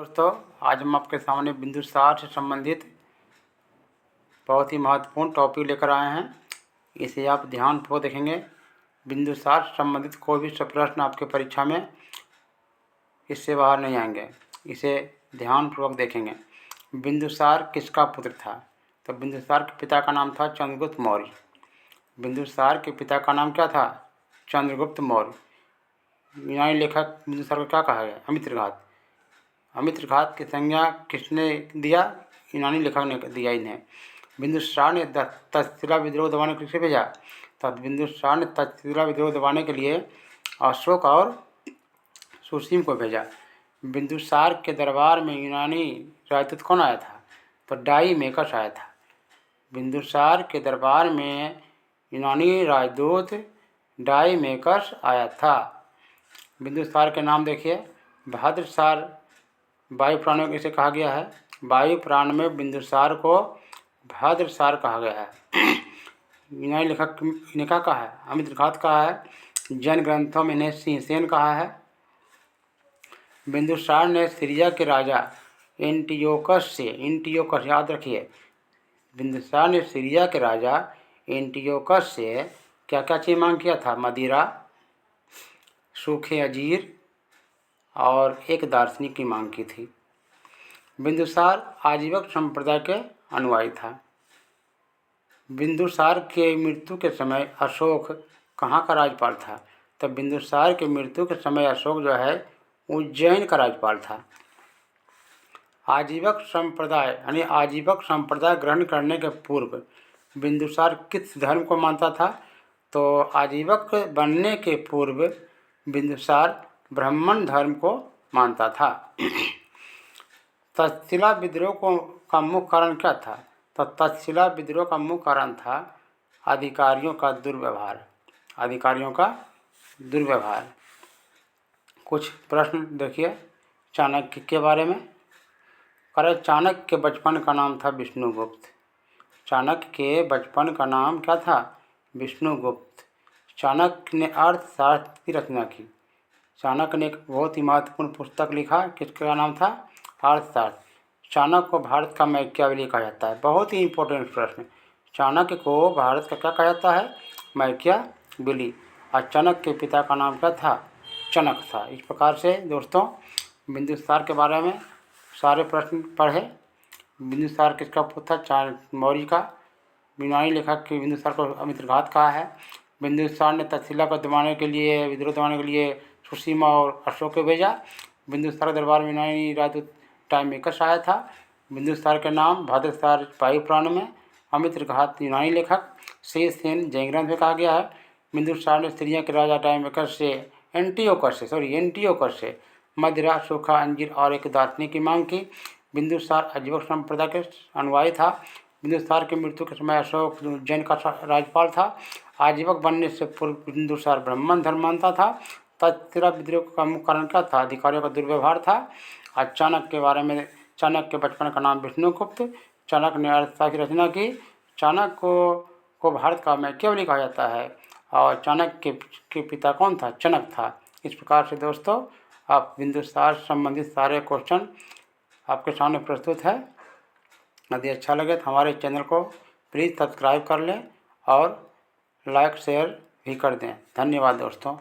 दोस्तों, आज हम आपके सामने बिंदुसार से संबंधित बहुत ही महत्वपूर्ण टॉपिक लेकर आए हैं। इसे आप ध्यानपूर्वक देखेंगे। बिंदुसार से संबंधित कोई भी सब प्रश्न आपके परीक्षा में इससे बाहर नहीं आएंगे। इसे ध्यानपूर्वक देखेंगे। बिंदुसार किसका पुत्र था? तो बिंदुसार के पिता का नाम था चंद्रगुप्त मौर्य। बिंदुसार के पिता का नाम क्या था? चंद्रगुप्त मौर्य। यूनानी लेखक बिंदुसार को क्या कहा गया? अमित्रघात। अमित्रघात की संज्ञा किसने दिया? यूनानी लेखक ने दिया इन्हें। बिंदुसार ने तक्षशिला विद्रोह दबाने के लिए भेजा। तो बिंदुसार ने तक्षशिला विद्रोह दबाने के लिए अशोक और सुसीम को भेजा। बिंदुसार के दरबार में यूनानी राजदूत कौन आया था? तो डाईमेकस आया था। बिंदुसार के दरबार में यूनानी राजदूत डाईमेकस आया था। बिंदुसार के नाम देखिए। भद्रसार वायु पुराण में इसे कहा गया है। वायु पुराण में बिंदुसार को भद्रसार कहा गया है। यूनानी लेखक ने क्या कहा है? अमित्रघात कहा है। जैन ग्रंथों में इन्हें सिंहसेन कहा है। बिंदुसार ने सीरिया के राजा एंटियोकस याद रखिए, बिंदुसार ने सीरिया के राजा एंटियोकस से क्या क्या चीज़ मांग किया था? मदिरा, सूखे अंजीर और एक दार्शनिक की मांग की थी। बिंदुसार आजीवक संप्रदाय के अनुयायी था। बिंदुसार के मृत्यु के समय अशोक कहाँ का राज्यपाल था? तो बिंदुसार के मृत्यु के समय अशोक जो है उज्जैन का राज्यपाल था। आजीवक संप्रदाय यानी आजीवक संप्रदाय ग्रहण करने के पूर्व बिंदुसार किस धर्म को मानता था? तो आजीवक बनने के पूर्व बिंदुसार ब्राह्मण धर्म को मानता था। तक्षशिला विद्रोह का मुख्य कारण क्या था? तो तक्षशिला विद्रोह का मुख्य कारण था अधिकारियों का दुर्व्यवहार। कुछ प्रश्न देखिए चाणक्य के बारे में। चाणक्य के बचपन का नाम था विष्णुगुप्त। चाणक्य के बचपन का नाम क्या था? विष्णुगुप्त। चाणक्य ने अर्थशास्त्र की रचना की। चाणक्य ने एक बहुत ही महत्वपूर्ण पुस्तक लिखा, किसका नाम था? अर्थशास्त्र। चाणक्य को भारत का मैकियावेली कहा जाता है। बहुत ही इंपॉर्टेंट प्रश्न। चाणक्य को भारत का क्या कहा जाता है? मैकियावेली। और चाणक्य के पिता का नाम क्या था? चनक था। इस प्रकार से दोस्तों बिंदुसार के बारे में सारे प्रश्न पढ़े। बिंदुसार किसका पुत्र था? मौर्य का। यूनानी लेखक के बिंदुसार को अमित्रघात कहा है। बिंदुसार ने तक्षशिला को विद्रोह दबाने के लिए सुसीमा और अशोक को भेजा। बिंदुसार के दरबार में यूनानी राजदूत डाईमेकस आया था। बिंदुसार के नाम भद्रसार वायु पुराण में, अमित्रघात यूनानी लेखक, सिंहसेन जैन ग्रंथ में कहा गया है। बिंदुसार ने सीरिया के राजा डाईमेकस से एंटियोकस से मदिरा, सूखा अंजीर और एक दार्शनिक की मांग की। बिंदुसार आजीवक संप्रदाय के अनुयायी था। बिंदुसार की मृत्यु के समय अशोक उज्जैन का राज्यपाल था। आजीवक बनने से पूर्व बिंदुसार ब्राह्मण धर्म मानता था। तक्षशिला विद्रोह का मुख्य कारण क्या था? अधिकारियों का दुर्व्यवहार था। चाणक्य के बारे में, चाणक्य के बचपन का नाम विष्णुगुप्त। चाणक्य ने अर्थशास्त्र की रचना की। चाणक्य को भारत का मैकियावेली कहा जाता है। और चाणक्य के पिता कौन था? चनक था। इस प्रकार से दोस्तों आप बिंदुसार संबंधित सारे क्वेश्चन आपके सामने प्रस्तुत है। यदि अच्छा लगे तो हमारे चैनल को प्लीज़ सब्सक्राइब कर लें और लाइक शेयर भी कर दें। धन्यवाद दोस्तों।